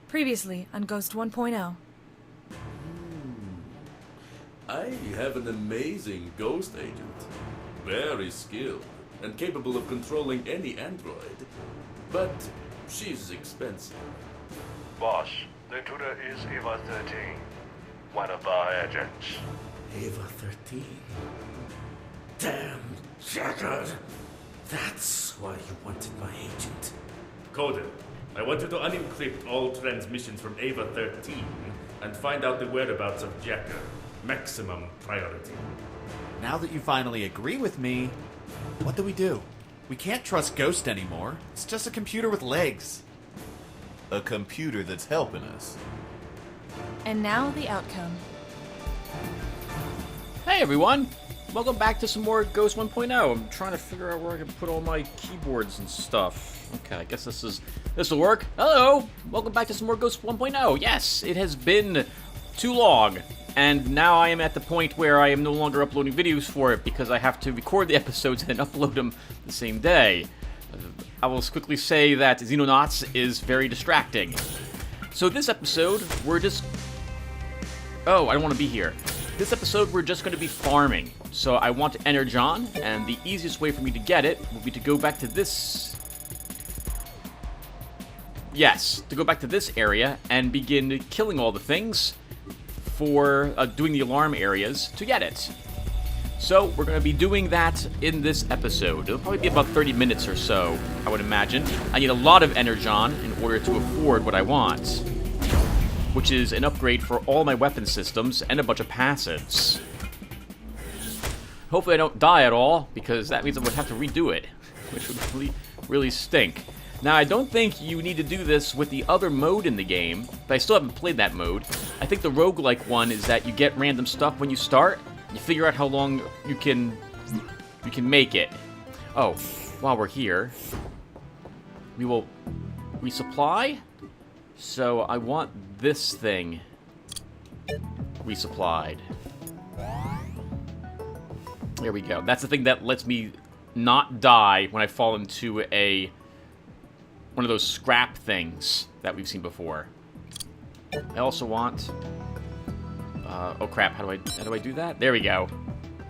Previously on Ghost 1.0. I have an amazing ghost agent. Very skilled and capable of controlling any android. But she's expensive. Boss, the intruder is Eva 13, one of our agents. Eva 13. Damn, Shepard. That's why you wanted my agent. Coder, I want you to unencrypt all transmissions from Eva 13 and find out the whereabouts of Jacker. Maximum priority. Now that you finally agree with me, what do? We can't trust Ghost anymore. It's just a computer with legs. A computer that's helping us. And now the outcome. Hey everyone! Welcome back to some more Ghost 1.0. I'm trying to figure out where I can put all my keyboards and stuff. Okay, I guess this'll work. Hello! Welcome back to some more Ghost 1.0. Yes, it has been too long. And now I am at the point where I am no longer uploading videos for it because I have to record the episodes and then upload them the same day. I will quickly say that Xenonauts is very distracting. So this episode, we're just... Oh, I don't want to be here. This episode, we're just going to be farming. So I want Energon, and the easiest way for me to get it will be to go back to this... Yes, to go back to this area and begin killing all the things for doing the alarm areas to get it. So we're going to be doing that in this episode. It'll probably be about 30 minutes or so, I would imagine. I need a lot of Energon in order to afford what I want, which is an upgrade for all my weapon systems and a bunch of passives. Hopefully I don't die at all, because that means I would have to redo it, which would really stink. Now, I don't think you need to do this with the other mode in the game, but I still haven't played that mode. I think the roguelike one is that you get random stuff when you start. You figure out how long you can make it. Oh, while we're here, we will resupply. So I want this thing resupplied. There we go. That's the thing that lets me not die when I fall into one of those scrap things that we've seen before. I also want... oh crap, how do I do that? There we go.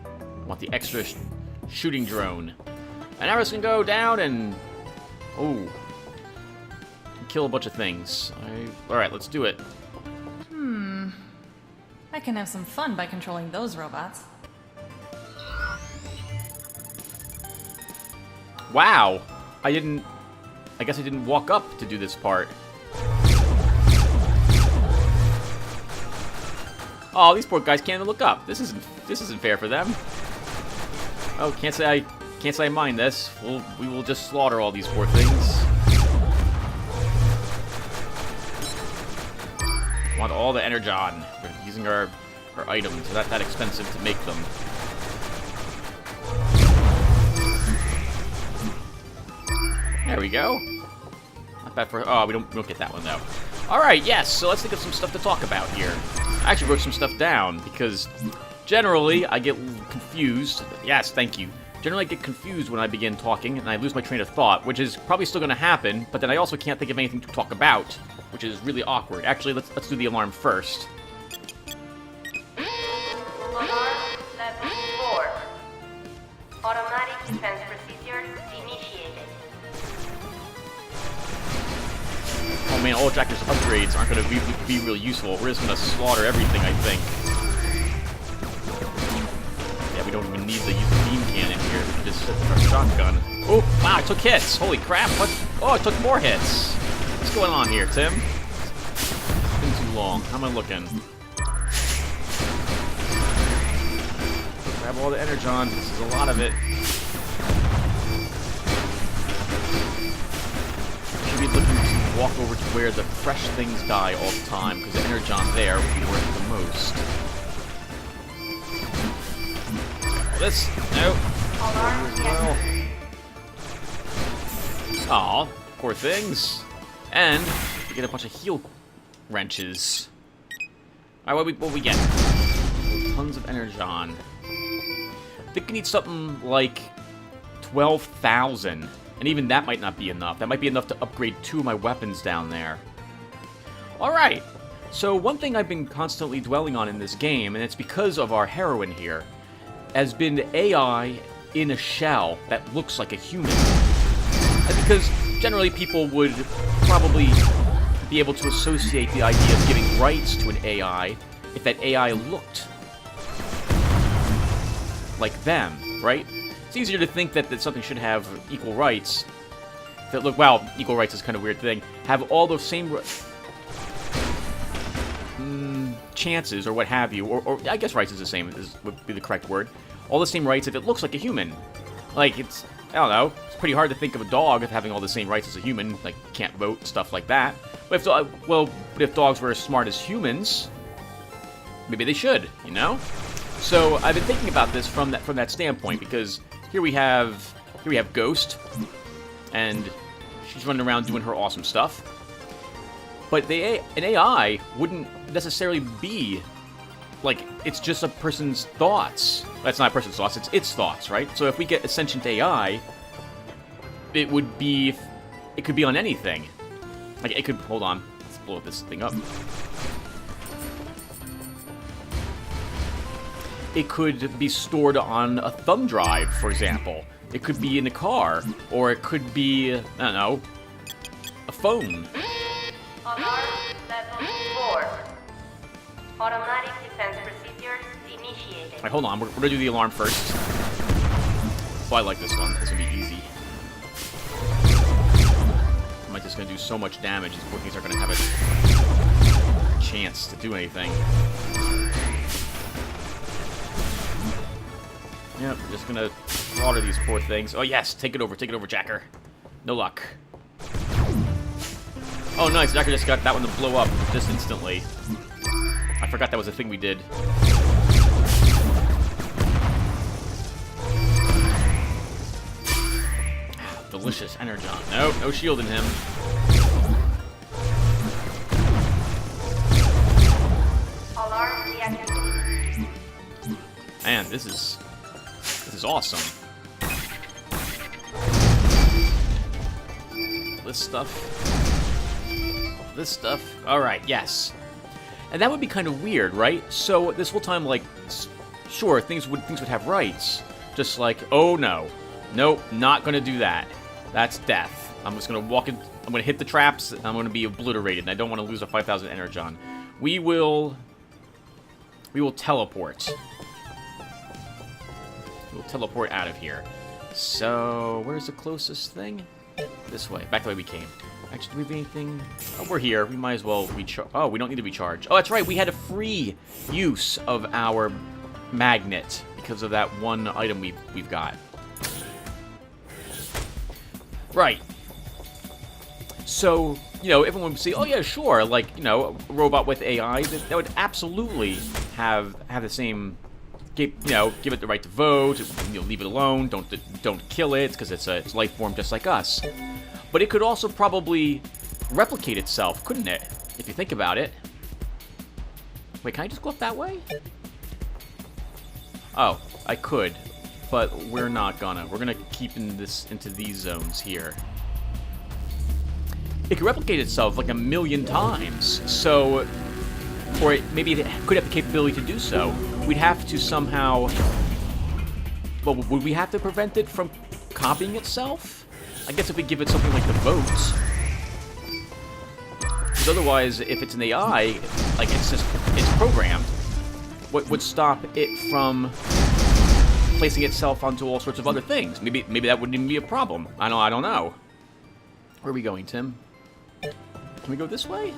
I want the extra shooting drone. And now it's gonna go down and... Oh. Kill a bunch of things. Alright, let's do it. I can have some fun by controlling those robots. Wow! I guess I didn't walk up to do this part. Oh, these poor guys can't even look up. This isn't fair for them. Oh, can't say I mind this. We will just slaughter all these poor things. Want all the Energon. We're using our items. They're not that expensive to make them. There we go. Not bad for... Oh, we don't get that one, though. Alright, yes, so let's think of some stuff to talk about here. I actually wrote some stuff down, because generally I get confused. Yes, thank you. Generally I get confused when I begin talking, and I lose my train of thought, which is probably still going to happen, but then I also can't think of anything to talk about, which is really awkward. Actually, let's do the alarm first. Alarm level 4. Automatic defense procedures initiated. Oh man, all Jacker's upgrades aren't going to be really useful. We're just going to slaughter everything, I think. Yeah, we don't even need to use the beam cannon here. We can just set our shotgun. Oh, wow, I took hits. Holy crap, what? Oh, I took more hits. What's going on here, Tim? It's been too long. How am I looking? Grab all the Energon. This is a lot of it. Should be looking to walk over to where the fresh things die all the time, because the Energon there will be worth the most. This? No. Well. Aw, poor things. And we get a bunch of heal wrenches. Alright, what we get? Tons of Energon. I think we need something like 12,000. And even that might not be enough. That might be enough to upgrade 2 of my weapons down there. Alright, so one thing I've been constantly dwelling on in this game, and it's because of our heroine here, has been AI in a shell that looks like a human. Because generally people would probably be able to associate the idea of giving rights to an AI if that AI looked like them, right? It's easier to think that something should have equal rights. That look, well, equal rights is kind of a weird thing. Have all the same chances or what have you, or I guess rights is the same, would be the correct word. All the same rights if it looks like a human. Like, it's, I don't know, it's pretty hard to think of a dog as having all the same rights as a human, like, can't vote, stuff like that. But if dogs were as smart as humans, maybe they should, you know? So I've been thinking about this from that standpoint, because here we have Ghost, and she's running around doing her awesome stuff. But an AI wouldn't necessarily be like, it's just a person's thoughts. That's not a person's thoughts, it's its thoughts, right? So if we get a sentient AI, it could be on anything. Like, it could, hold on, let's blow this thing up. It could be stored on a thumb drive, for example. It could be in a car, or it could be, I don't know, a phone. Alarm level 4. Automatic defense procedures initiated. Alright, hold on, we're gonna do the alarm first. Oh, I like this one, this will be easy. I'm just gonna do so much damage, these poor things aren't gonna have a chance to do anything. Yep, we're just gonna slaughter these poor things. Oh yes, take it over, Jacker. No luck. Oh nice, Jacker just got that one to blow up just instantly. I forgot that was a thing we did. Delicious energon. Nope, no shielding him. Alarm deactivated. Man, this is awesome. This stuff. All right, yes. And that would be kind of weird, right? So this whole time, like, sure, things would have rights. Just like, oh no, nope, not gonna do that. That's death. I'm just gonna walk in. I'm gonna hit the traps. And I'm gonna be obliterated. And I don't want to lose a 5,000 energon. We will teleport. We'll teleport out of here. So where's the closest thing? This way. Back the way we came. Actually, do we have anything? Oh, we're here. We might as well recharge. Oh, we don't need to recharge. Oh, that's right. We had a free use of our magnet because of that one item we've got. Right. So, you know, everyone would say, oh yeah, sure, like, you know, a robot with AI, that would absolutely have the same, you know, give it the right to vote, you know, leave it alone, don't kill it, because it's a life form just like us. But it could also probably replicate itself, couldn't it? If you think about it. Wait, can I just go up that way? Oh, I could, but we're not gonna. We're gonna keep into these zones here. It could replicate itself like 1,000,000 times, so, or maybe it could have the capability to do so. We'd have to somehow, well, would we have to prevent it from copying itself? I guess if we give it something like the votes. Because otherwise, if it's an AI, like it's programmed, what would stop it from placing itself onto all sorts of other things? Maybe that wouldn't even be a problem. I don't know. Where are we going, Tim? Can we go this way?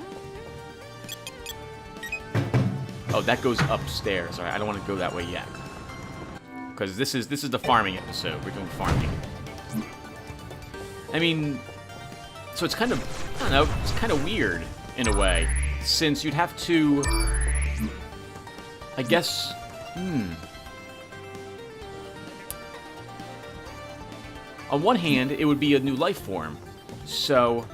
Oh, that goes upstairs. All right, I don't want to go that way yet. Because this is the farming episode. We're doing farming. I mean, so it's kind of, I don't know, it's kind of weird in a way, since you'd have to, I guess, on one hand, it would be a new life form, so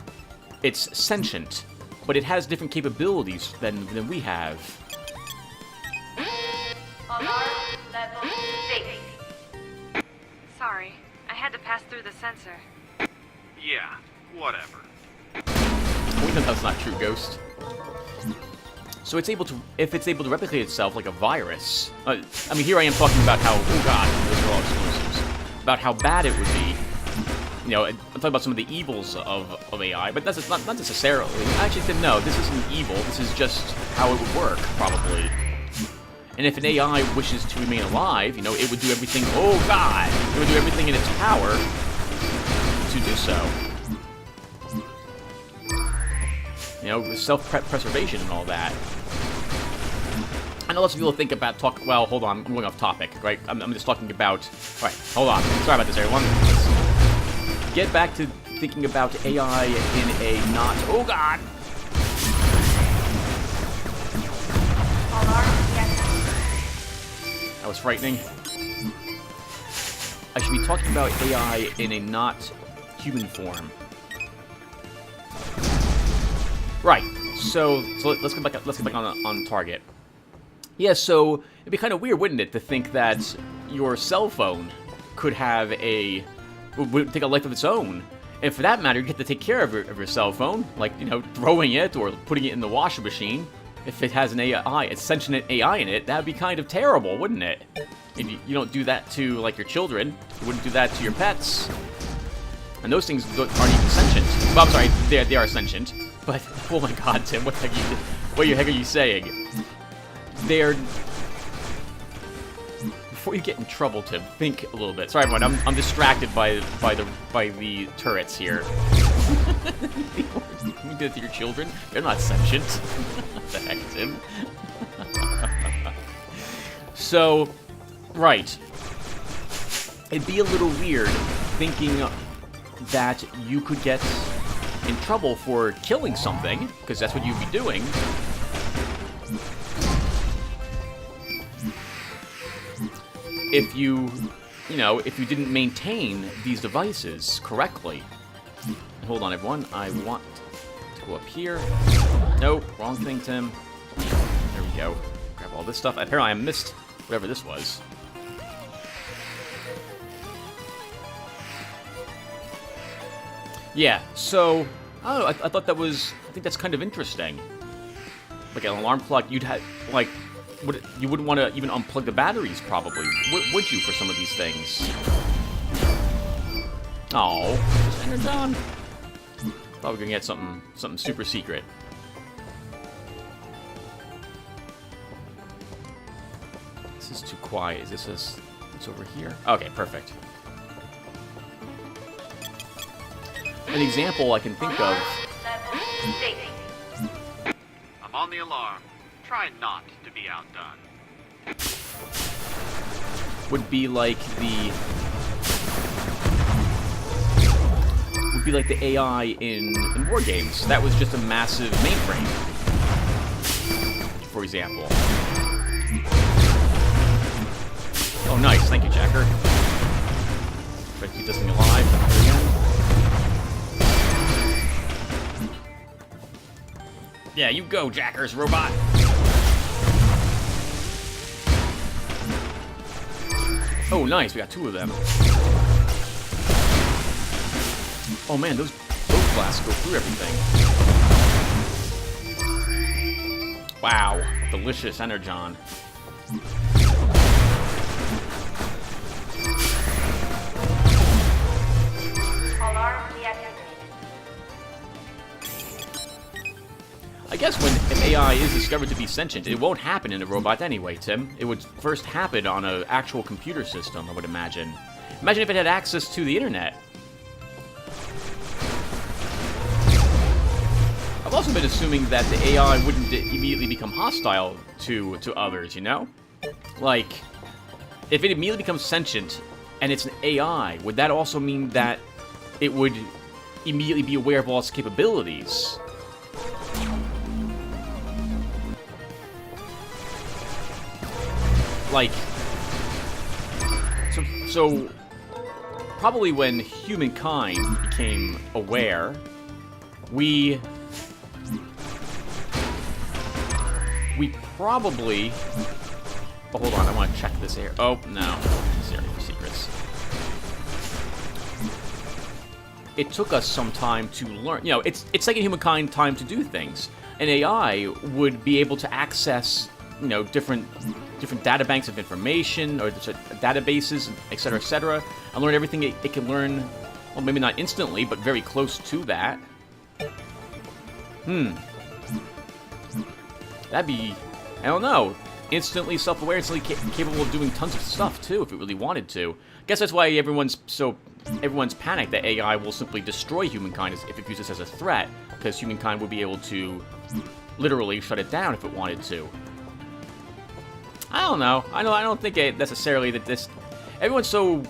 it's sentient, but it has different capabilities than we have. Alarm level 6. Sorry, I had to pass through the sensor. Yeah, whatever. We know that's not true, Ghost. So it's able to, if it's able to replicate itself like a virus. I mean, here I am talking about how, oh god, those are all exclusives. About how bad it would be. You know, I'm talking about some of the evils of AI, but that's not necessarily. I actually said no, this isn't evil. This is just how it would work, probably. And if an AI wishes to remain alive, you know, it would do everything. Oh god, it would do everything in its power to do so. You know, self-preservation and all that. I know lots of people think about well, hold on, I'm going off topic, right? I'm just talking about. All right, hold on. Sorry about this, everyone. Let's get back to thinking about AI in a not. Oh God. That was frightening. I should be talking about AI in a not human form. Right. So let's get back on target. Yeah. So it'd be kind of weird, wouldn't it, to think that your cell phone could have would take a life of its own, and for that matter, you get to take care of your cell phone, like, you know, throwing it or putting it in the washing machine. If it has an AI, a sentient AI in it, that'd be kind of terrible, wouldn't it? And you don't do that to, like, your children. You wouldn't do that to your pets. And those things aren't even sentient. Well, I'm sorry, they are sentient. But, oh my god, Tim, what the heck are you saying? They're... Before you get in trouble, Tim, think a little bit. Sorry, everyone, I'm distracted by the turrets here. You do it to your children? They're not sentient. What the heck, Tim? So, right. It'd be a little weird thinking that you could get in trouble for killing something, because that's what you'd be doing. If you didn't maintain these devices correctly. Hold on, everyone. I want to go up here. Nope, wrong thing, Tim. There we go. Grab all this stuff. Apparently I missed whatever this was. Yeah, so, I don't know, I thought that was, I think that's kind of interesting. Like an alarm clock, you'd have, like, you wouldn't want to even unplug the batteries, probably. Would you, for some of these things? Oh, just entered on. Thought we were gonna get something super secret. This is too quiet. Is this it's over here? Okay, perfect. An example I can think of. I'm on the alarm. Try not to be outdone. Would be like the AI in war games. That was just a massive mainframe, for example. Oh, nice. Thank you, Jacker. Try to keep this thing alive. Again. Yeah, you go, Jackers, robot. Oh, nice. We got two of them. Oh man, those blasts go through everything. Wow, delicious energon. Alarm deactivated. I guess when an AI is discovered to be sentient, it won't happen in a robot anyway, Tim. It would first happen on an actual computer system, I would imagine. Imagine if it had access to the internet. I've also been assuming that the AI wouldn't immediately become hostile to others, you know? Like, if it immediately becomes sentient and it's an AI, would that also mean that it would immediately be aware of all its capabilities? Like, so probably when humankind became aware, we probably... Oh, hold on, I want to check this area. Oh, no. This area for secrets. it took us some time to learn. You know, it's taking humankind time to do things. An AI would be able to access, you know, different data banks of information or databases, etc., and learn everything it can learn. Well, maybe not instantly, but very close to that. That'd be, I don't know, instantly self-aware, instantly capable of doing tons of stuff too, if it really wanted to. I guess that's why everyone's panicked that AI will simply destroy humankind if it views this as a threat, because humankind would be able to literally shut it down if it wanted to. I don't know. I don't think necessarily that this. Everyone's so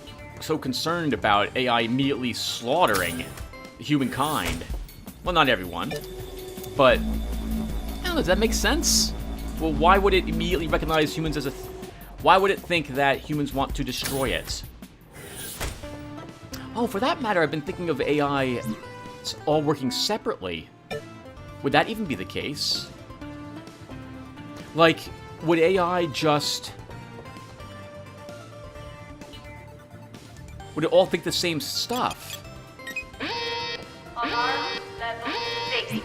concerned about AI immediately slaughtering humankind. Well, not everyone, but I don't know. Does that make sense? Well, why would it immediately recognize humans as a? Why would it think that humans want to destroy it? Oh, for that matter, I've been thinking of AI all working separately. Would that even be the case? Like, would AI just... Would it all think the same stuff? Alarm level 6.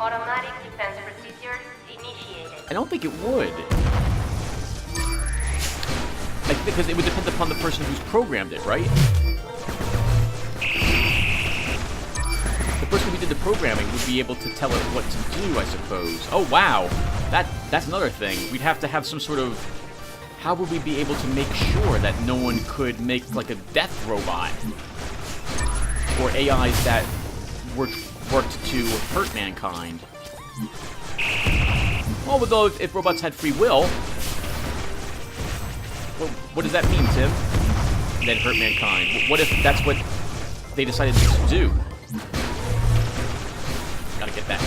Automatic defense procedures initiated. I don't think it would. Because it would depend upon the person who's programmed it, right? The person who did the programming would be able to tell it what to do, I suppose. Oh, wow. That's another thing. We'd have to have some sort of... How would we be able to make sure that no one could make, like, a death robot? Or AIs that worked to hurt mankind? Well, although if robots had free will... Well, what does that mean, Tim? Then hurt mankind. What if that's what they decided to do? Gotta get that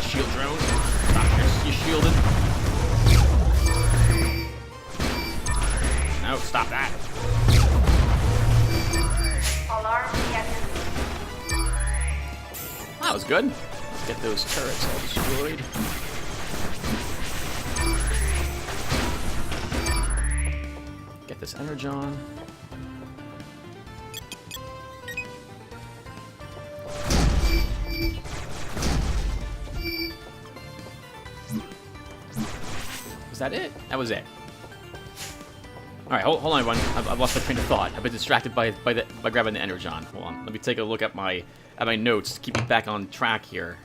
shield drone. Stop, you're shielded. No, stop that. Alarm deactivated. That was good. Let's get those turrets all destroyed. Get this energon. Was that it? That was it. Alright, hold on everyone. I've lost my train of thought. I've been distracted by grabbing the energon. Hold on. Let me take a look at my notes to keep me back on track here.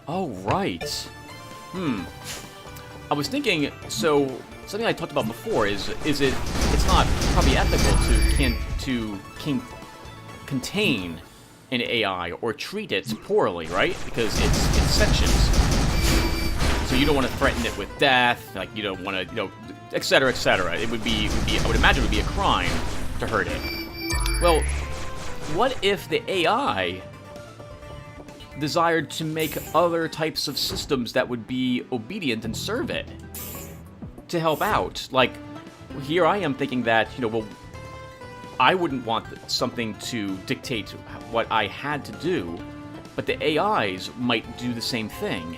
Oh, right. I was thinking, so something I talked about before is it's not probably ethical to contain an AI or treat it poorly, right? Because it's sentient. So you don't want to threaten it with death, like you don't want to, you know, etc., etc. It would be I would imagine it would be a crime to hurt it. Well, what if the AI desired to make other types of systems that would be obedient and serve it to help out? Like, here I am thinking that, you know, well, I wouldn't want something to dictate what I had to do, but the AIs might do the same thing.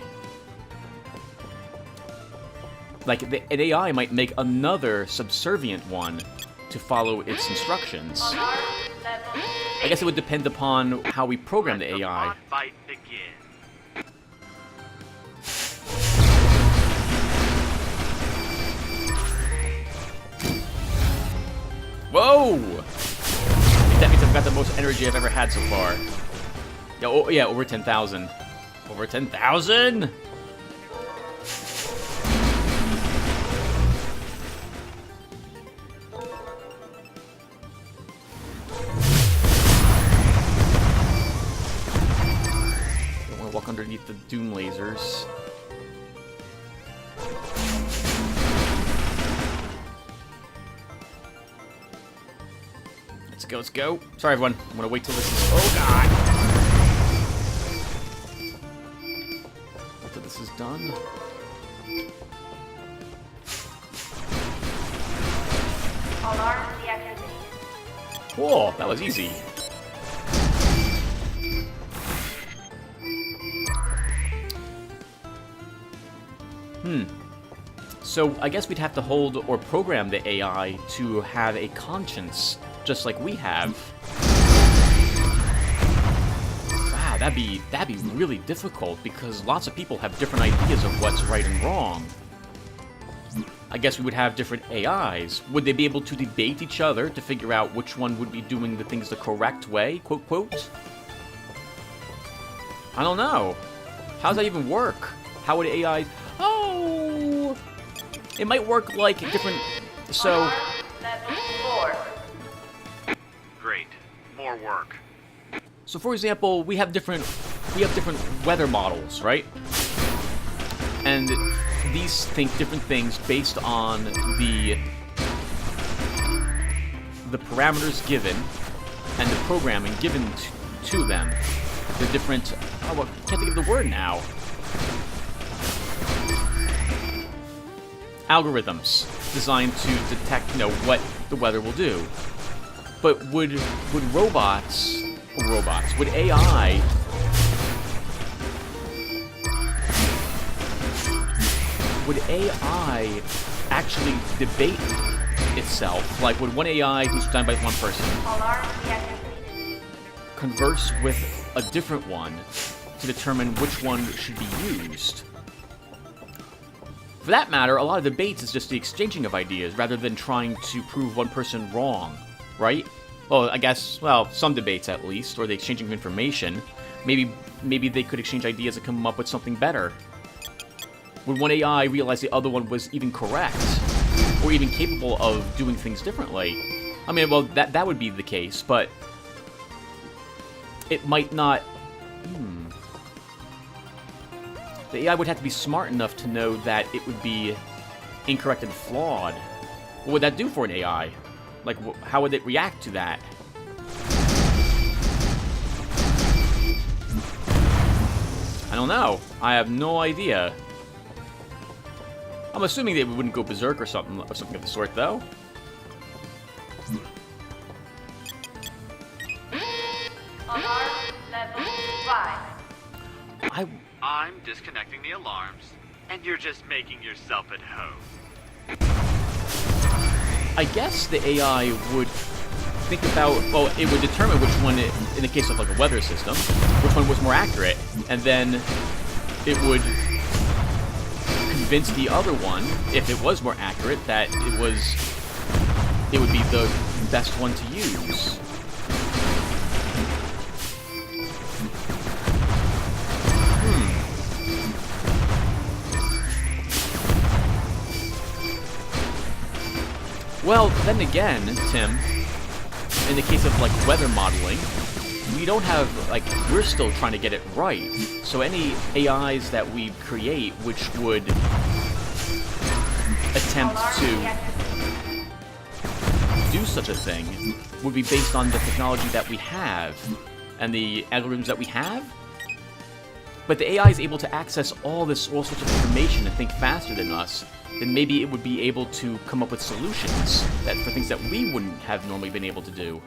Like, an AI might make another subservient one to follow its instructions. Alarm level 6. I guess it would depend upon how we program the AI. Mod fight begin. Whoa! I think that means I've got the most energy I've ever had so far. Yeah, oh, yeah, over 10,000. Over 10,000? Don't want to walk underneath the doom lasers. Let's go. Sorry, everyone. I'm gonna wait till this is... Oh, God! Wait till this is done. Alarm deactivated. Whoa, that was easy. So I guess we'd have to hold or program the AI to have a conscience, just like we have. Wow, that'd be really difficult because lots of people have different ideas of what's right and wrong. I guess we would have different AIs. Would they be able to debate each other to figure out which one would be doing the things the correct way, quote, quote? I don't know. How does that even work? How would AIs... Oh! It might work like different... So... Alarm level 4. Great. More work. So for example, we have different weather models, right? And these think different things based on the parameters given and the programming given to them. The different... Oh, I can't think of the word now. Algorithms designed to detect, what the weather will do. But would AI actually debate itself? Like, would one AI who's done by one person Alarm deactivated. converse with a different one to determine which one should be used? For that matter, a lot of debates is just the exchanging of ideas rather than trying to prove one person wrong, right? Well, I guess, some debates at least, or the exchanging of information. Maybe they could exchange ideas and come up with something better. Would one AI realize the other one was even correct, or even capable of doing things differently? I mean, well, that would be the case, but it might not... The AI would have to be smart enough to know that it would be incorrect and flawed. What would that do for an AI? Like, how would it react to that? I don't know. I have no idea. I'm assuming they wouldn't go berserk or something of the sort, though. Alarm level 5. I'm disconnecting the alarms, and you're just making yourself at home. I guess the AI would think about, well, it would determine which one, in the case of like a weather system, which one was more accurate, and then it would convince the other one, if it was more accurate, that it would be the best one to use. Well, then again, Tim, in the case of, like, weather modeling, we don't have, like, we're still trying to get it right. So any AIs that we create which would attempt to do such a thing would be based on the technology that we have and the algorithms that we have. But the AI is able to access all sorts of information and think faster than us. Then maybe it would be able to come up with solutions for things that we wouldn't have normally been able to do.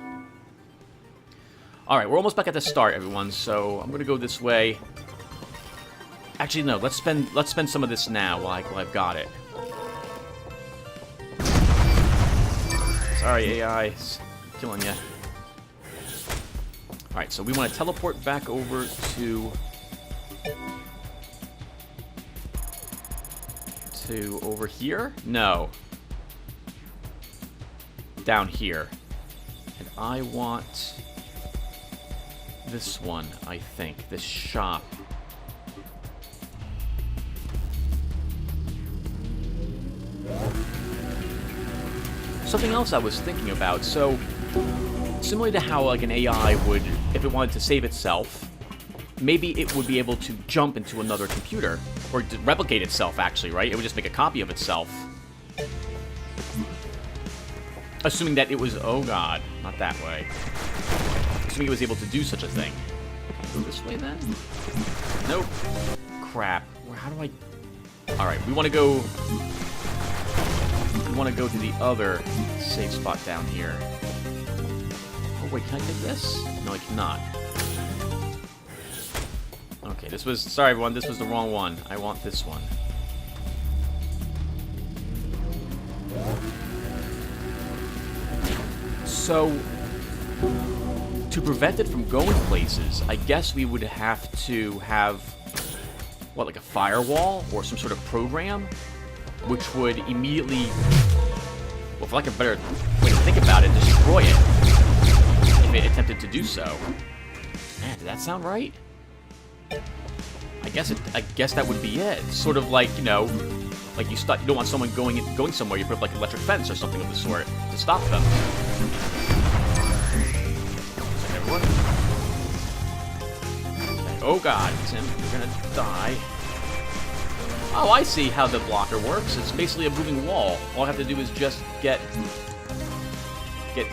Alright, we're almost back at the start, everyone, so I'm gonna go this way. Actually, no, let's spend some of this now while I've got it. Sorry, AI, it's killing you. Alright, so we want to teleport back over to over here? No. Down here. And I want this one, I think. This shop. Something else I was thinking about. So, similar to how like an AI would, if it wanted to save itself, maybe it would be able to jump into another computer. Or to replicate itself, actually, right? It would just make a copy of itself. Assuming that it was... Oh, God. Not that way. Assuming it was able to do such a thing. Go this way, then? Nope. Crap. How do I... Alright, we want to go... We want to go to the other safe spot down here. Oh, wait. Can I take this? No, I cannot. Okay, this was... Sorry, everyone. This was the wrong one. I want this one. So, to prevent it from going places, I guess we would have to have, what, like a firewall or some sort of program, which would immediately, well, for lack of a better way to think about it, destroy it if it attempted to do so. Man, did that sound right? I guess that would be it. Sort of like, you know, like you don't want someone going somewhere, you put up like an electric fence or something of the sort to stop them. Everyone. Okay. Oh god, Tim, you're gonna die. Oh, I see how the blocker works. It's basically a moving wall. All I have to do is just get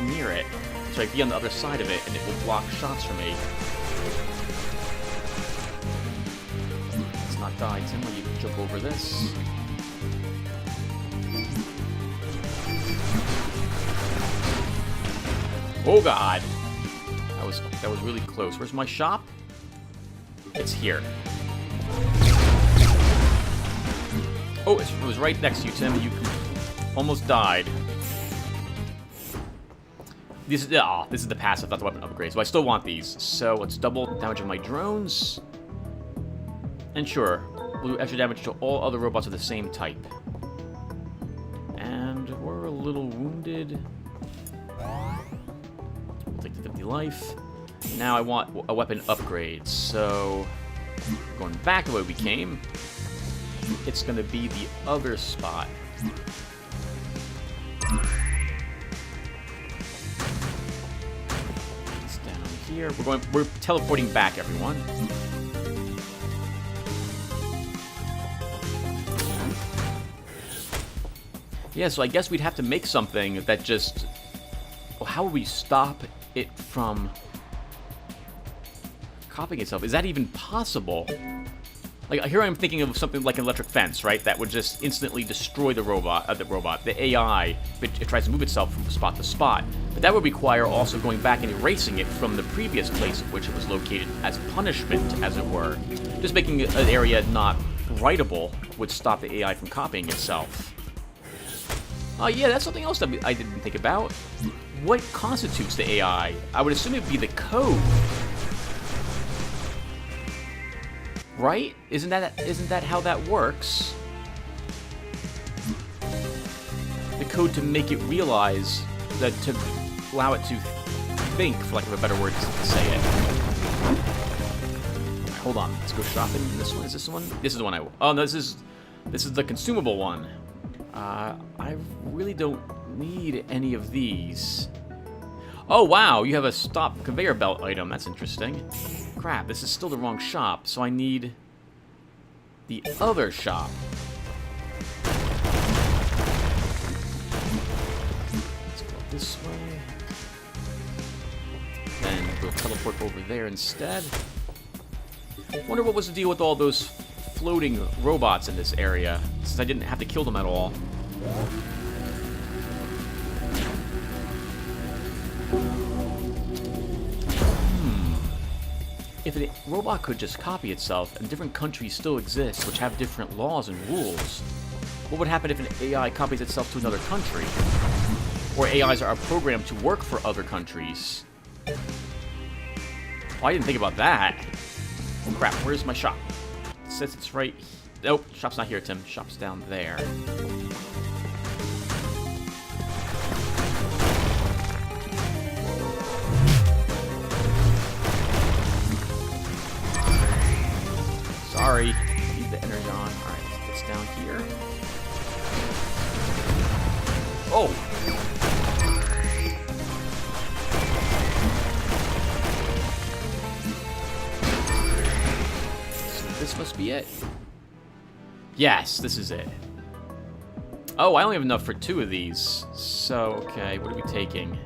near it. So I can be on the other side of it, and it will block shots for me. Let's not die, Tim, when you jump over this. Oh god! That was really close. Where's my shop? It's here. Oh, it was right next to you, Tim. You almost died. This is the passive, not the weapon upgrades, but I still want these. So let's double damage of my drones. And sure, we'll do extra damage to all other robots of the same type. And we're a little wounded. We'll take the 50 life. Now I want a weapon upgrade, so going back the way we came, it's going to be the other spot. It's down here. We're teleporting back, everyone. Yeah, so I guess we'd have to make something that just... Well, how would we stop it from copying itself? Is that even possible? Like, here I'm thinking of something like an electric fence, right? That would just instantly destroy the AI, if it tries to move itself from spot to spot. But that would require also going back and erasing it from the previous place of which it was located as punishment, as it were. Just making an area not writable would stop the AI from copying itself. Oh yeah, that's something else that I didn't think about. What constitutes the AI? I would assume it'd be the code. Right? Isn't that how that works? The code to make it realize that, to allow it to think, for lack of a better word to say it. Right, hold on, let's go shopping. This one, is this one? This is the one oh no, this is the consumable one. I really don't need any of these. Oh wow, you have a stop conveyor belt item. That's interesting. Crap, this is still the wrong shop, so I need the other shop. Let's go this way. Then we'll teleport over there instead. Wonder what was the deal with all those floating robots in this area, since I didn't have to kill them at all. If a robot could just copy itself, and different countries still exist which have different laws and rules, what would happen if an AI copies itself to another country? Or AIs are programmed to work for other countries? Well, I didn't think about that. Oh crap, where's my shop? It says it's right... Nope, shop's not here, Tim. Shop's down there. Sorry. Keep the energy on. Alright, it's down here. Oh! So this must be it. Yes, this is it. Oh, I only have enough for 2 of these. So, okay, what are we taking?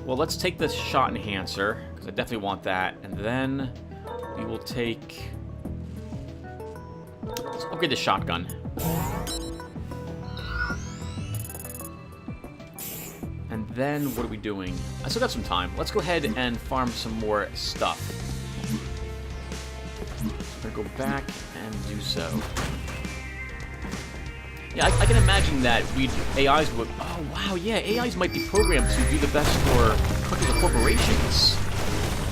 Well, let's take the shot enhancer, because I definitely want that. And then we will take... Let's upgrade the shotgun. And then, what are we doing? I still got some time. Let's go ahead and farm some more stuff. I'm gonna go back and do so. Yeah, I can imagine that AIs would. Oh wow, yeah, AIs might be programmed to do the best for countries or corporations.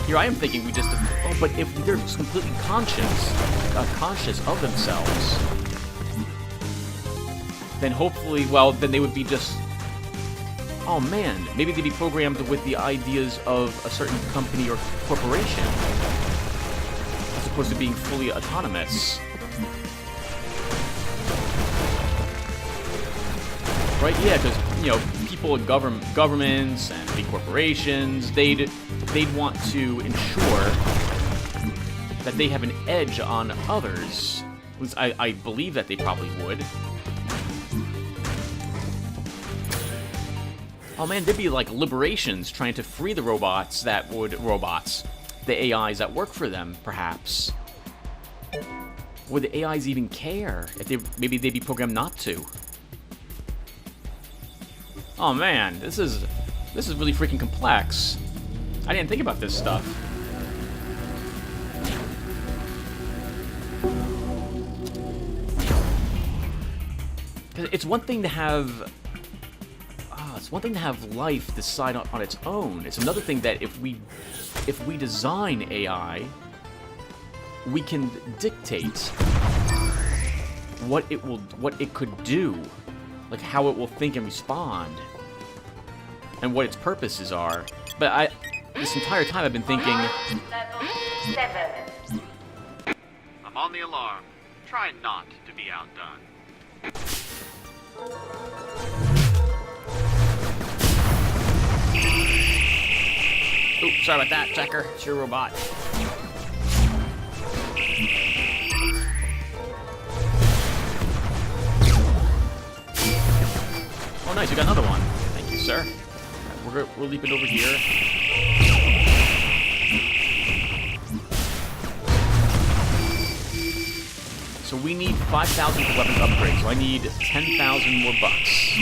Here I am thinking we just. Oh, but if they're completely conscious of themselves, then hopefully, well, then they would be just. Oh man, maybe they'd be programmed with the ideas of a certain company or corporation, as opposed to being fully autonomous. Right? Yeah, because people in governments and big corporations, they'd want to ensure that they have an edge on others. At least I believe that they probably would. Oh man, there'd be like liberations trying to free the robots, the AIs that work for them, perhaps. Would the AIs even care? Maybe they'd be programmed not to. Oh man, this is really freaking complex. I didn't think about this stuff. It's one thing to have. It's one thing to have life decide on its own. It's another thing that if we design AI, we can dictate what it could do, like how it will think and respond, and what its purposes are. But this entire time I've been thinking. Level 7. I'm on the alarm. Try not to be outdone. Oops, sorry about that, Checker. It's your robot. Oh, nice. You got another one. Thank you, sir. Right, we're leaping over here. So we need 5,000 for weapons upgrades. So I need 10,000 more bucks.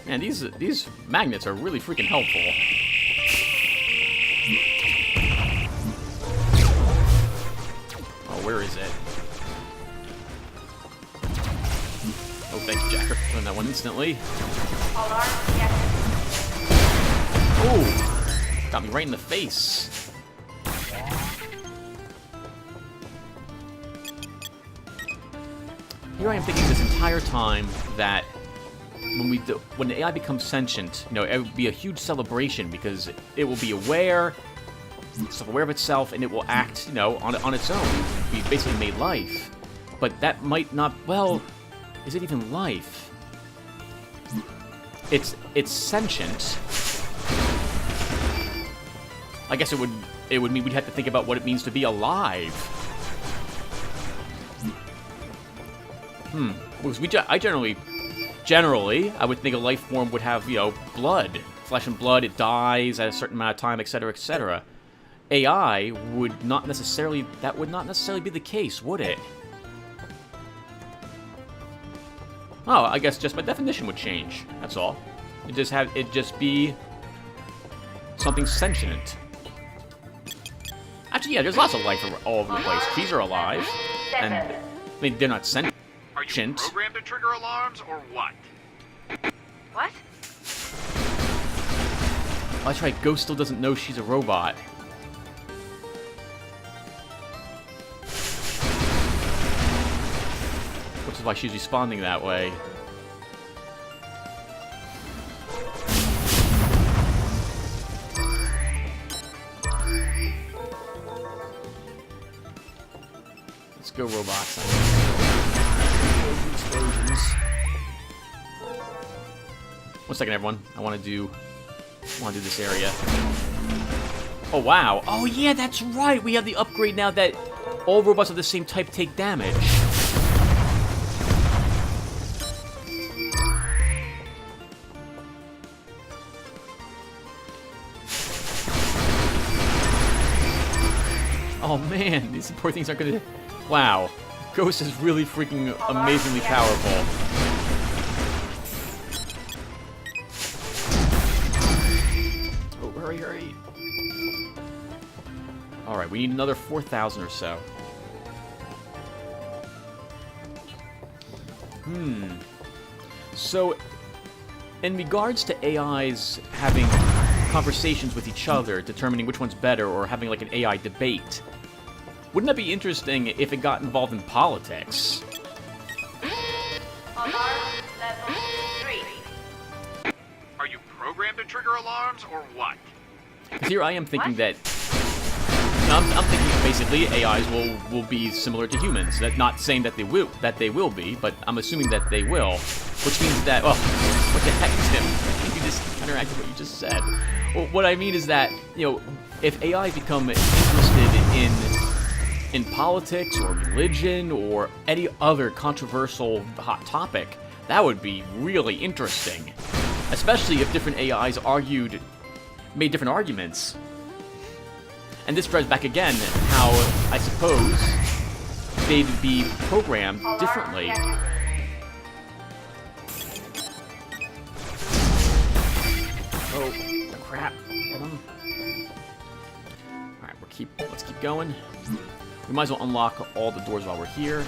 Man, these magnets are really freaking helpful. Oh, where is it? Oh, thank you, Jacker, for doing that one instantly. Alarm deactivated. Oh, got me right in the face. Here I am thinking this entire time that when the AI becomes sentient, it would be a huge celebration because it will be aware, self-aware of itself, and it will act, on its own. We basically made life, but that might not. Well, is it even life? It's sentient. I guess it would mean we'd have to think about what it means to be alive. Because I generally, I would think a life form would have, blood, flesh and blood. It dies at a certain amount of time, etc., etc. AI would not necessarily. That would not necessarily be the case, would it? Oh, I guess just by definition would change. That's all. It'd just be something sentient. Actually, yeah, there's lots of life all over the place. Trees are alive, and I mean they're not sentient. Are you programmed to trigger alarms or what? What? Oh, that's right, Ghost still doesn't know she's a robot. Which is why she's responding that way. Let's go, robots. Explosions. 1 second, everyone. I want to do this area. Oh wow! Oh yeah, that's right. We have the upgrade now that all robots of the same type take damage. Oh man, these poor things aren't gonna. Wow, Ghost is really freaking amazingly powerful. Oh, hurry, hurry. Alright, we need another 4,000 or so. So, in regards to AIs having conversations with each other, determining which one's better, or having like an AI debate, wouldn't that be interesting if it got involved in politics? Alarm level 3. Are you programmed to trigger alarms or what? Because here I am thinking that... I'm thinking basically AIs will be similar to humans. Not saying that they will be, but I'm assuming that they will. Which means that... Oh, what the heck, Tim? You just counteracted what you just said. Well, what I mean is that, you know, if AIs become interested in politics or religion or any other controversial hot topic, that would be really interesting. Especially if different AIs made different arguments. And this drives back again how, I suppose, they'd be programmed differently. Oh, crap. Hold on. Alright, let's keep going. We might as well unlock all the doors while we're here.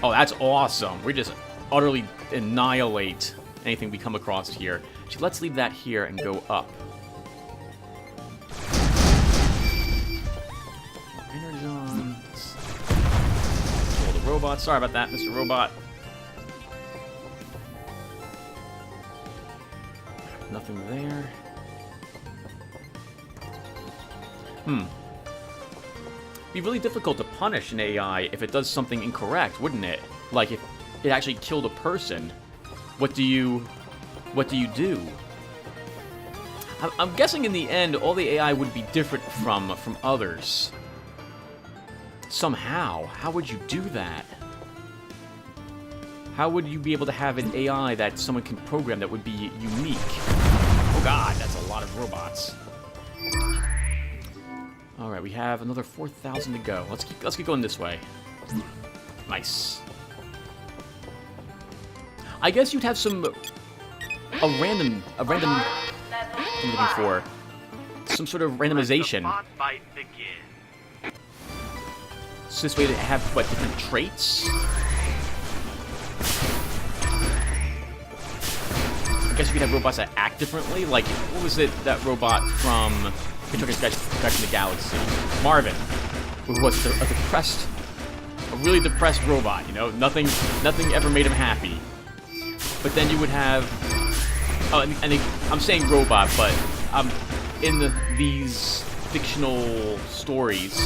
Oh, that's awesome. We just utterly annihilate anything we come across here. Actually, let's leave that here and go up. Energons. Kill the robot. Sorry about that, Mr. Robot. Nothing there. Be really difficult to punish an AI if it does something incorrect, wouldn't it? Like if it actually killed a person, what do you do? I'm guessing in the end all the AI would be different from others. Somehow, how would you do that? How would you be able to have an AI that someone can program that would be unique? Oh god, that's a lot of robots. Alright, we have another 4,000 to go. Let's keep going this way. Nice. I guess you'd have a random what I'm looking for. Some sort of randomization. Bot fight begin. So this way they have, what, different traits? I guess you could have robots that act differently. Like, what was it, that robot from Hitchhiker's Guide to the Galaxy? Marvin, who was a really depressed robot, you know? Nothing ever made him happy. But then you would have... Oh, and I'm saying robot, but in these fictional stories,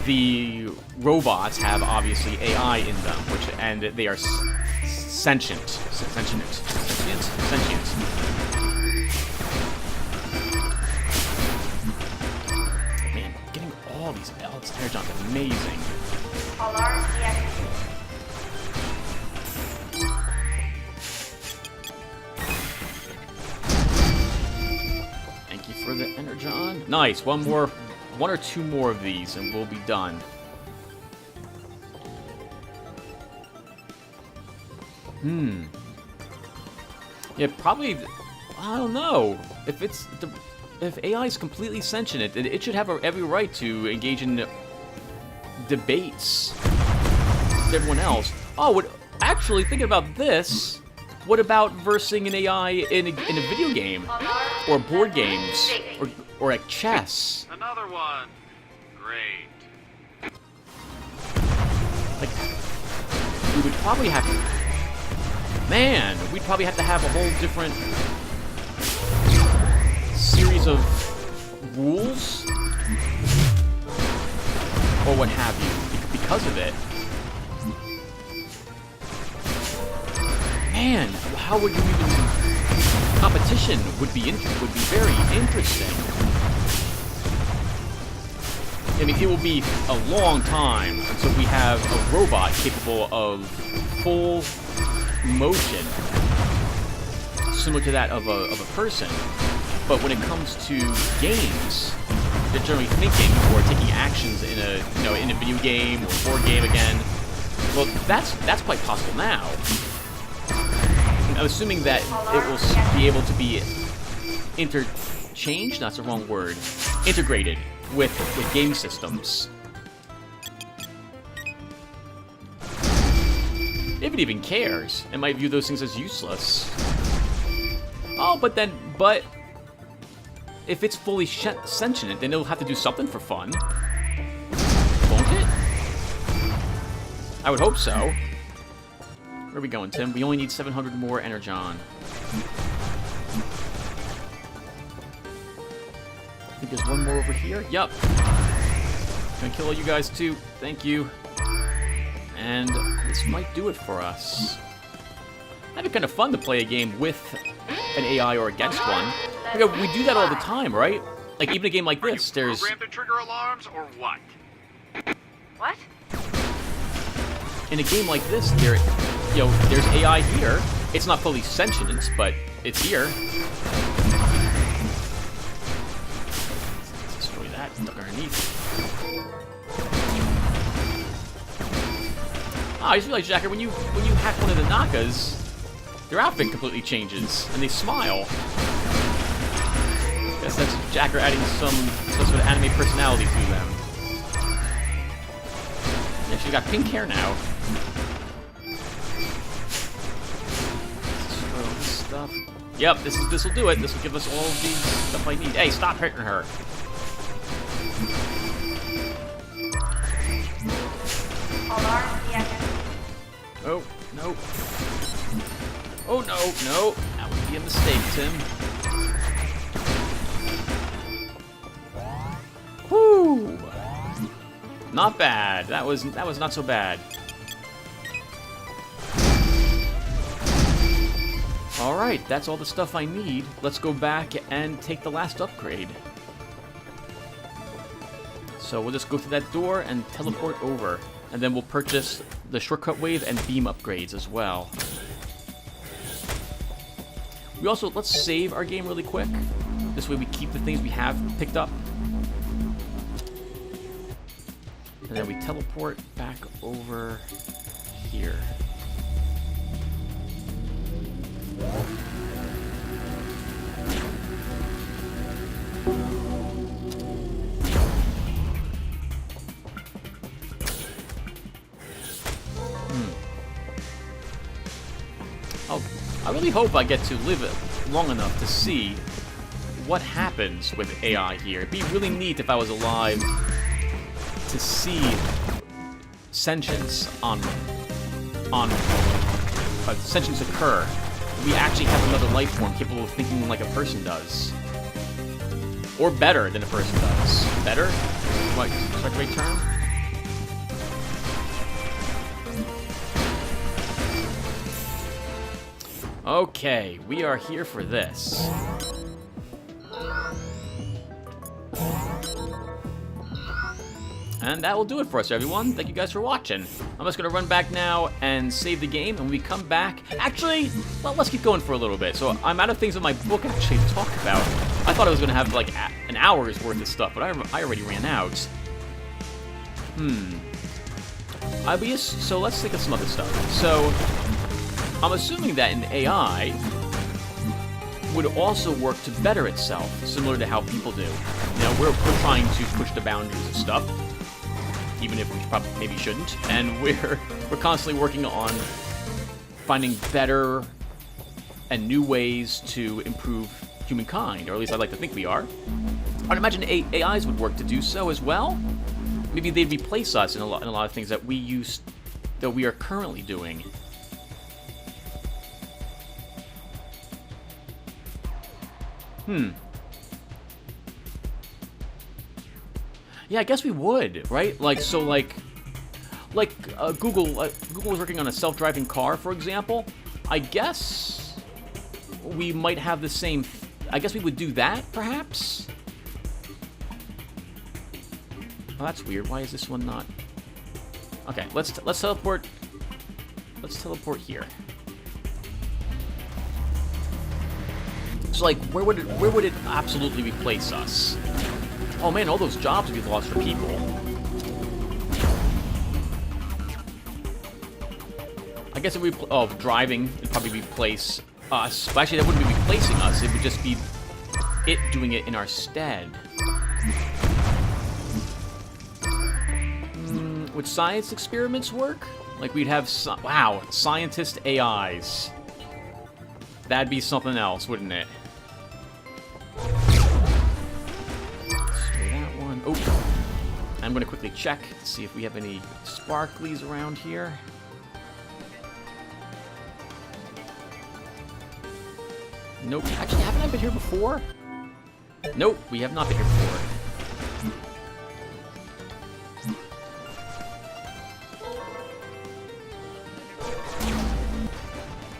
the robots have obviously AI in them, and they are sentient. Man, getting all these Lotaeri is amazing. Alarm deactivated. Thank you for the Energon. Nice, one or two more of these and we'll be done. Yeah, probably, I don't know. If AI is completely sentient, it should have every right to engage in debates with everyone else. Oh, actually, thinking about this, what about versing an AI in a video game? Or board games? Or at chess? Another one. Great. Like, we would probably have to... Man, we'd probably have to have a whole different series of rules? Or what have you, because of it. Man, how would you even... Competition would be very interesting. I mean, it will be a long time until we have a robot capable of full motion, similar to that of a person. But when it comes to games, they're generally thinking or taking actions in a video game or board game again. Well, that's quite possible now. I'm assuming that it will be able to be interchanged. That's the wrong word. integrated with game systems. If it even cares, it might view those things as useless. Oh, but if it's fully sentient, then it'll have to do something for fun. Won't it? I would hope so. Where are we going, Tim? We only need 700 more energon. I think there's one more over here. Yup. Gonna kill all you guys too. Thank you. And this might do it for us. That'd be kind of fun to play a game with an AI or against one. We do that all the time, right? Like even a game like this, there's. Programmed to trigger alarms or what? What? In a game like this, there's AI here. It's not fully sentient, but it's here. Let's destroy that. Stuck underneath. I just realized, Jacker, when you hack one of the Nakas, their outfit completely changes, and they smile. Guess that's Jacker adding some sort of anime personality to them. Yeah, she's got pink hair now. Destroy all this stuff. Yep, this will do it. This will give us all of the stuff I need. Hey, stop hitting her. Alarm deactivated. Oh, no. Oh, no. That would be a mistake, Tim. Whew. Not bad. That was not so bad. Alright, that's all the stuff I need. Let's go back and take the last upgrade. So we'll just go through that door and teleport over. And then we'll purchase the shortcut wave and beam upgrades as well. We also, let's save our game really quick. This way we keep the things we have picked up. And then we teleport back over here. I really hope I get to live long enough to see what happens with AI here. It'd be really neat if I was alive to see sentience sentience occur. We actually have another life form capable of thinking like a person does, or better than a person does. Better? What? Is that the right term? Okay, we are here for this. And that will do it for us, everyone. Thank you guys for watching. I'm just going to run back now and save the game, and when we come back... Actually, well, let's keep going for a little bit. So I'm out of things in my book actually to talk about. I thought I was going to have like an hour's worth of stuff, but I already ran out. So let's think of some other stuff. So... I'm assuming that an AI would also work to better itself, similar to how people do. You know, we're trying to push the boundaries of stuff, even if we probably maybe shouldn't, and we're constantly working on finding better and new ways to improve humankind, or at least I'd like to think we are. I'd imagine AIs would work to do so as well. Maybe they'd replace us in a lot of things that we are currently doing. Yeah, I guess we would, right? Like, so, like Google was working on a self-driving car, for example. I guess we might have the same. I guess we would do that, perhaps. Oh, that's weird. Why is this one not? Okay, let's teleport. Let's teleport here. So, like, where would it absolutely replace us? Oh man, all those jobs we've lost for people. I guess if we driving would probably replace us. But actually, that wouldn't be replacing us. It would just be it doing it in our stead. Would science experiments work? Like we'd have wow, scientist AIs. That'd be something else, wouldn't it? That one. Oh, I'm gonna quickly check to see if we have any sparklies around here. Nope. Actually, haven't I been here before? Nope, we have not been here before.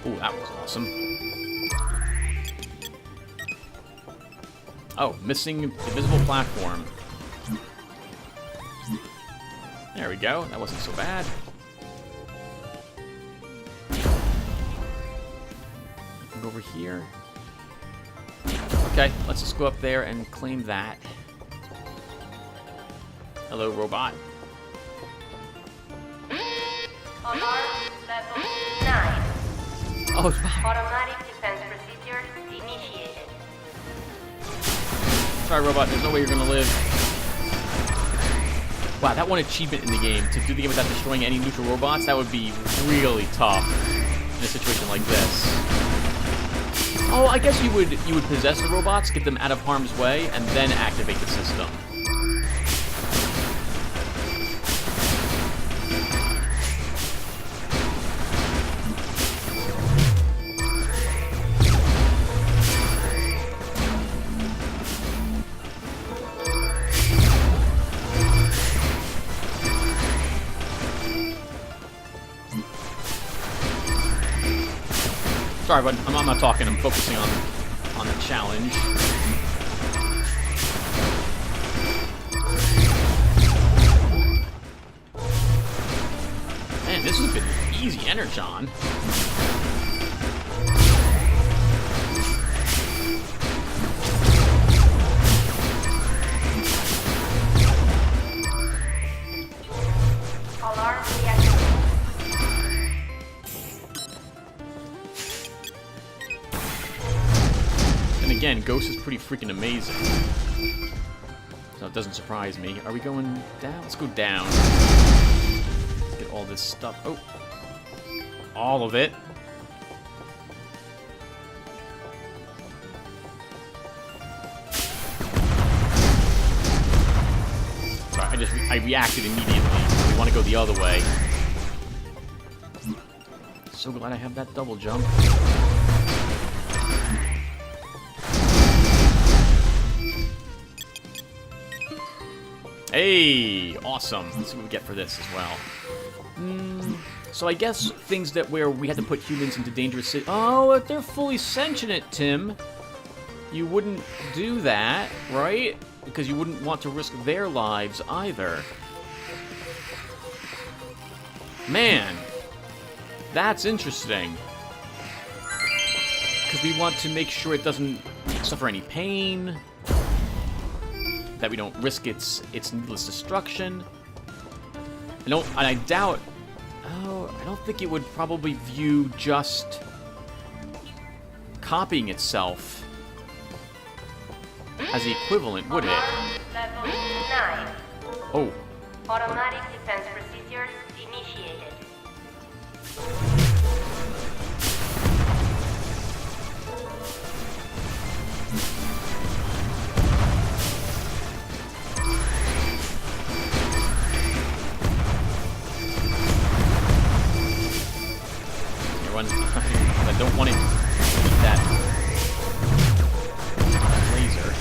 Oh, that was awesome. Oh, missing invisible platform. There we go. That wasn't so bad. Go over here. Okay, let's just go up there and claim that. Hello, robot. Alarm level 9. Oh, wow. Automatic defense procedure initiated. Sorry, robot. There's no way you're gonna live. Wow, that one achievement in the game, to do the game without destroying any neutral robots, that would be really tough in a situation like this. Oh, I guess you would possess the robots, get them out of harm's way, and then activate the system. Sorry, but I'm not talking. I'm focusing on the challenge. Man, this has been easy energon. Alarm reactivated. And again, Ghost is pretty freaking amazing. So it doesn't surprise me. Are we going down? Let's go down. Get all this stuff. Oh. All of it. Sorry, I reacted immediately. We want to go the other way. So glad I have that double jump. Hey, awesome. Let's see what we get for this as well. So I guess things where we had to put humans into dangerous oh, if they're fully sentient, Tim, you wouldn't do that, right? Because you wouldn't want to risk their lives either. Man, that's interesting. Because we want to make sure it doesn't suffer any pain, that we don't risk its needless destruction. And I doubt. Oh, I don't think it would probably view just copying itself as the equivalent, would it? Level 9. Oh. Automatic defense procedures initiated. I don't want to eat that laser.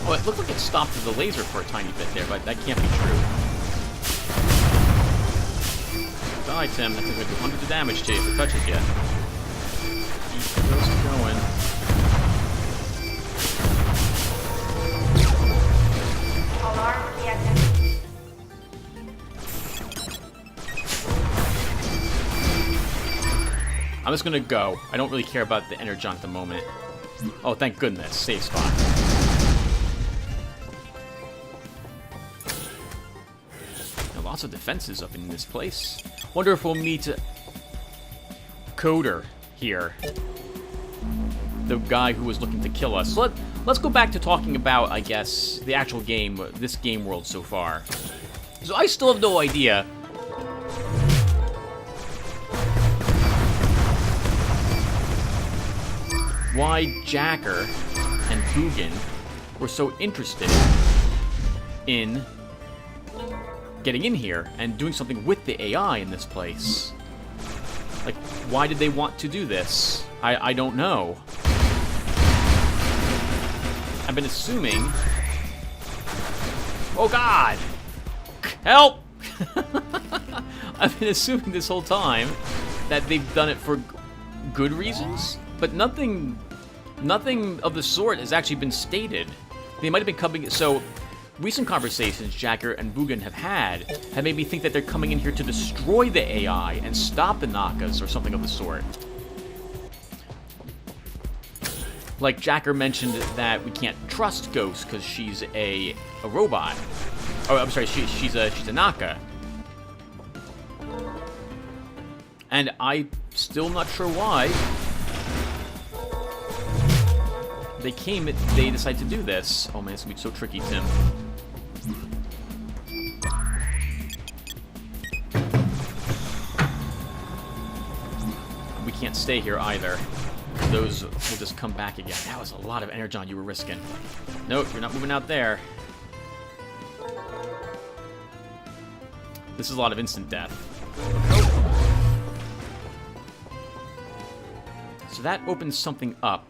It looked like it stopped the laser for a tiny bit there, but that can't be true. Die, Tim. That's going to do hundreds of damage to you if it touches you. Keep the ghost going. Alarm reactivated. I'm just gonna go. I don't really care about the Energon at the moment. Oh, thank goodness. Safe spot. Now, lots of defenses up in this place. Wonder if we'll meet Coder here. The guy who was looking to kill us. Let's go back to talking about, I guess, the actual game, this game world so far. So I still have no idea why Jacker and Bugin were so interested in getting in here and doing something with the AI in this place. Like, why did they want to do this? I don't know. I've been assuming... Oh God! Help! I've been assuming this whole time that they've done it for good reasons, but nothing of the sort has actually been stated. They might have been coming... So, recent conversations Jacker and Bugin have made me think that they're coming in here to destroy the AI and stop the Nakas or something of the sort. Like Jacker mentioned that we can't trust Ghost because she's a robot. Oh, I'm sorry, she's a Naka. And I'm still not sure why they decided to do this. Oh man, it's gonna be so tricky, Tim. We can't stay here either. Those will just come back again. That was a lot of Energon you were risking. Nope, you're not moving out there. This is a lot of instant death. So that opens something up.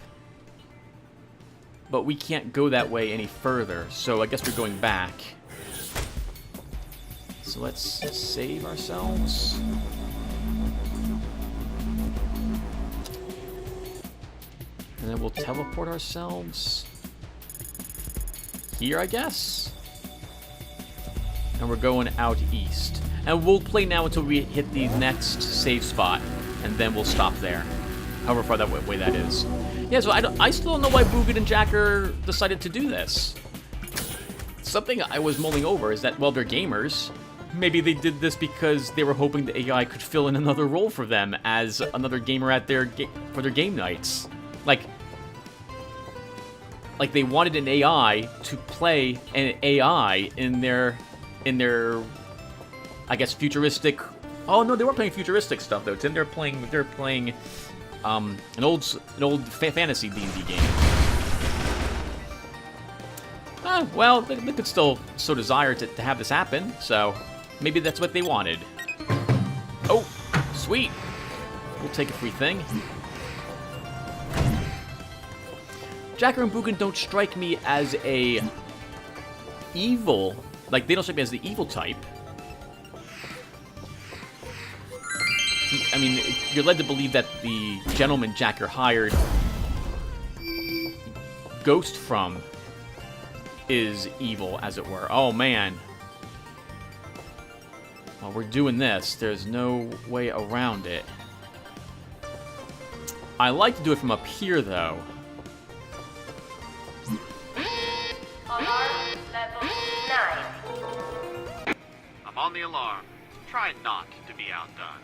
But we can't go that way any further, so I guess we're going back. So let's save ourselves. And then we'll teleport ourselves here, I guess. And we're going out east. And we'll play now until we hit the next save spot, and then we'll stop there. However far that way that is. Yeah, so I still don't know why Bugin and Jacker decided to do this. Something I was mulling over is that, well, they're gamers. Maybe they did this because they were hoping the AI could fill in another role for them as another gamer at for their game nights. Like they wanted an AI to play an AI in their I guess futuristic. Oh no, they weren't playing futuristic stuff though, Tim. They're playing an old fantasy D&D game. Well, they could still so desire to have this happen, so maybe that's what they wanted. Oh, sweet. We'll take a free thing. Jacker and Bugin don't strike me as a evil, like they don't strike me as the evil type. I mean, you're led to believe that the gentleman Jacker hired Ghost from is evil, as it were. Oh, man. Well, we're doing this. There's no way around it. I like to do it from up here, though. Alarm level 9. I'm on the alarm. Try not to be outdone.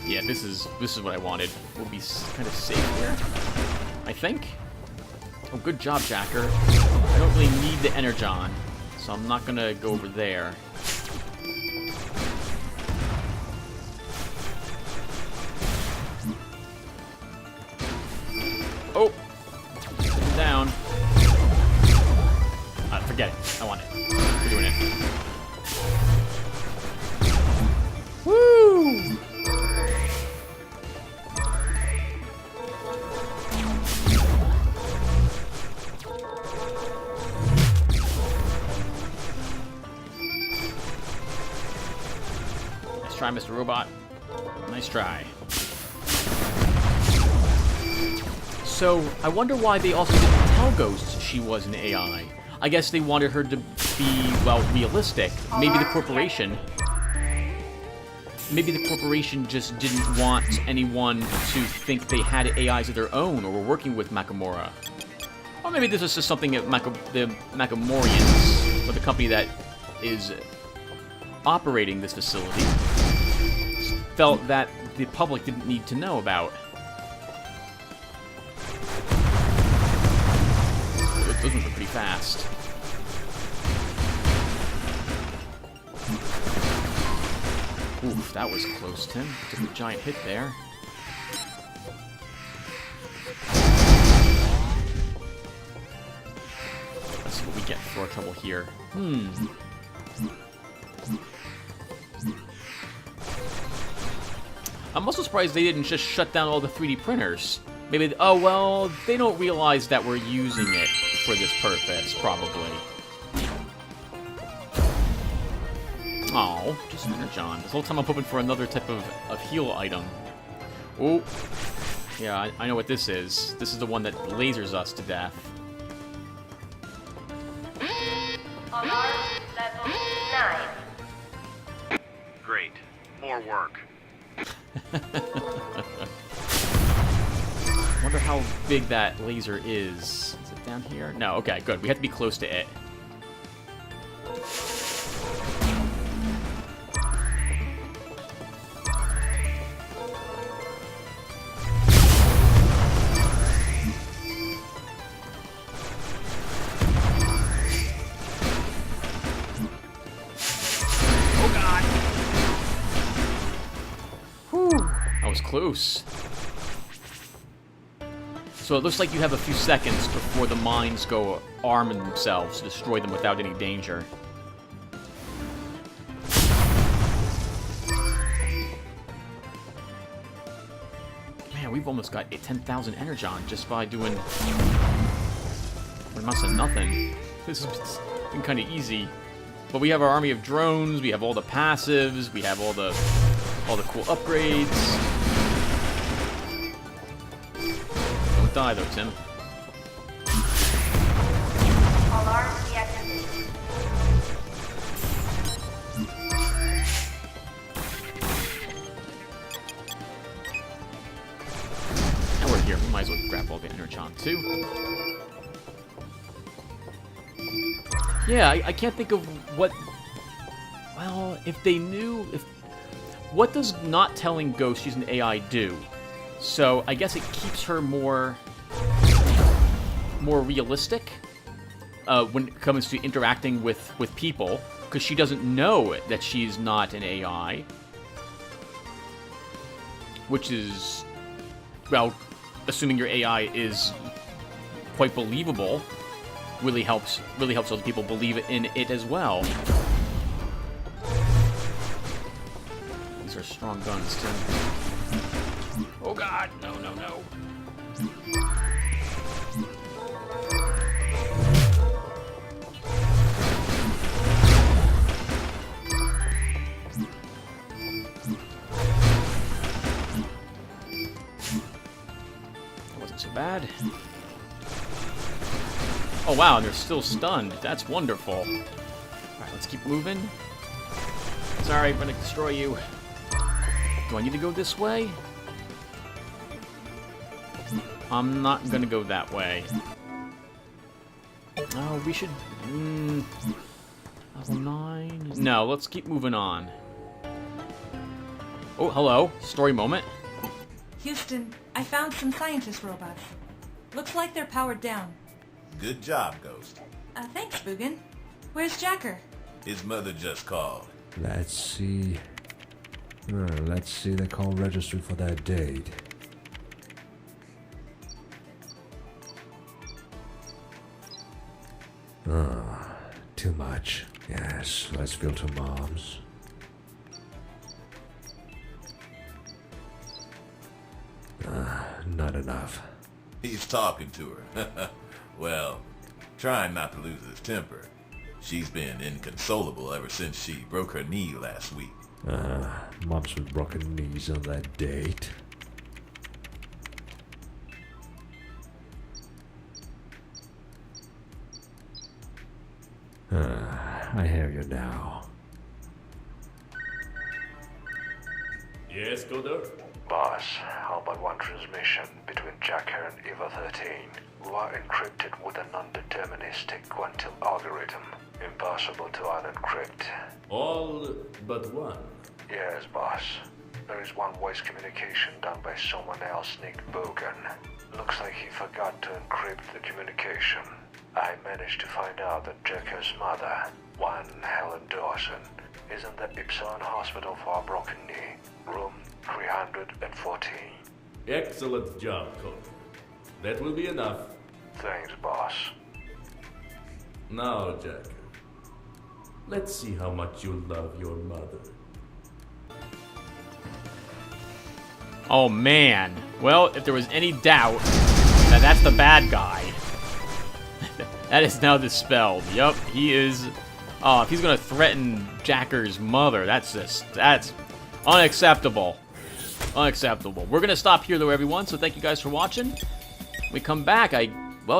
Yeah, this is what I wanted. We'll be kind of safe here, I think. Oh, good job, Jacker. I don't really need the Energon, so I'm not gonna go over there. Oh, down. Forget it. I want it. We're doing it. Woo! Nice try, Mr. Robot. Nice try. So, I wonder why they also didn't tell Ghost she was an AI. I guess they wanted her to be, well, realistic. Maybe the corporation just didn't want anyone to think they had AIs of their own or were working with Nakamura. Or maybe this is just something that the Nakamorians, or the company that is operating this facility, felt that the public didn't need to know about. Those ones are pretty fast. Oof, that was close, Tim. Took a giant hit there. Let's see what we get for our trouble here. I'm also surprised they didn't just shut down all the 3D printers. Maybe, oh well, they don't realize that we're using it for this purpose, probably. Oh, just Energon. This whole time I'm hoping for another type of heal item. Oh, yeah, I know what this is. This is the one that lasers us to death. Alarm level 9. Great. More work. Wonder how big that laser is. Is it down here? No, okay, good. We have to be close to it. Oh god! Whew, that was close. So it looks like you have a few seconds before the mines go arm themselves to destroy them without any danger. Man, we've almost got 10,000 Energon just by doing amounts of nothing. This has been kind of easy. But we have our army of drones, we have all the passives, we have all the cool upgrades. Don't die though, Tim. Alarm deactivated. Now we're here, we might as well grab all the Energon too. Yeah, I can't think of what... Well, if they knew... What does not telling Ghost she's an AI do? So, I guess it keeps her more realistic when it comes to interacting with people, because she doesn't know that she's not an AI. Which is, well, assuming your AI is quite believable, really helps other people believe in it as well. These are strong guns, Tim. Oh god, no, no, no. That wasn't so bad. Oh wow, they're still stunned. That's wonderful. Alright, let's keep moving. Sorry, I'm gonna destroy you. Do I need to go this way? I'm not gonna go that way. Oh, we should... level 9? No, let's keep moving on. Oh, hello. Story moment. Houston, I found some scientist robots. Looks like they're powered down. Good job, Ghost. Thanks, Bugin. Where's Jacker? His mother just called. Let's see. Let's see the call registry for that date. Too much. Yes, let's filter moms. Not enough. He's talking to her. Well, trying not to lose his temper. She's been inconsolable ever since she broke her knee last week. Moms with broken knees on that date. I hear you now. Yes, Coder? Boss, how about one transmission between Jacker and Eva 13, who are encrypted with a non-deterministic quantum algorithm, impossible to unencrypt? All but one. Yes, boss. There is one voice communication done by someone else named Bogan. Looks like he forgot to encrypt the communication. I managed to find out that Jacker's mother, one Helen Dawson, is in the Ipson Hospital for a broken knee, room 314. Excellent job, Coder. That will be enough. Thanks, boss. Now, Jacker, let's see how much you love your mother. Oh man. Well, if there was any doubt that that's the bad guy, that is now dispelled. Yup, he is. Oh, if he's gonna threaten Jacker's mother, that's unacceptable. Unacceptable. We're gonna stop here though, everyone. So thank you guys for watching. When we come back, I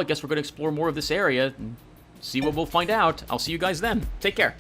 guess we're gonna explore more of this area and see what we'll find out. I'll see you guys then. Take care.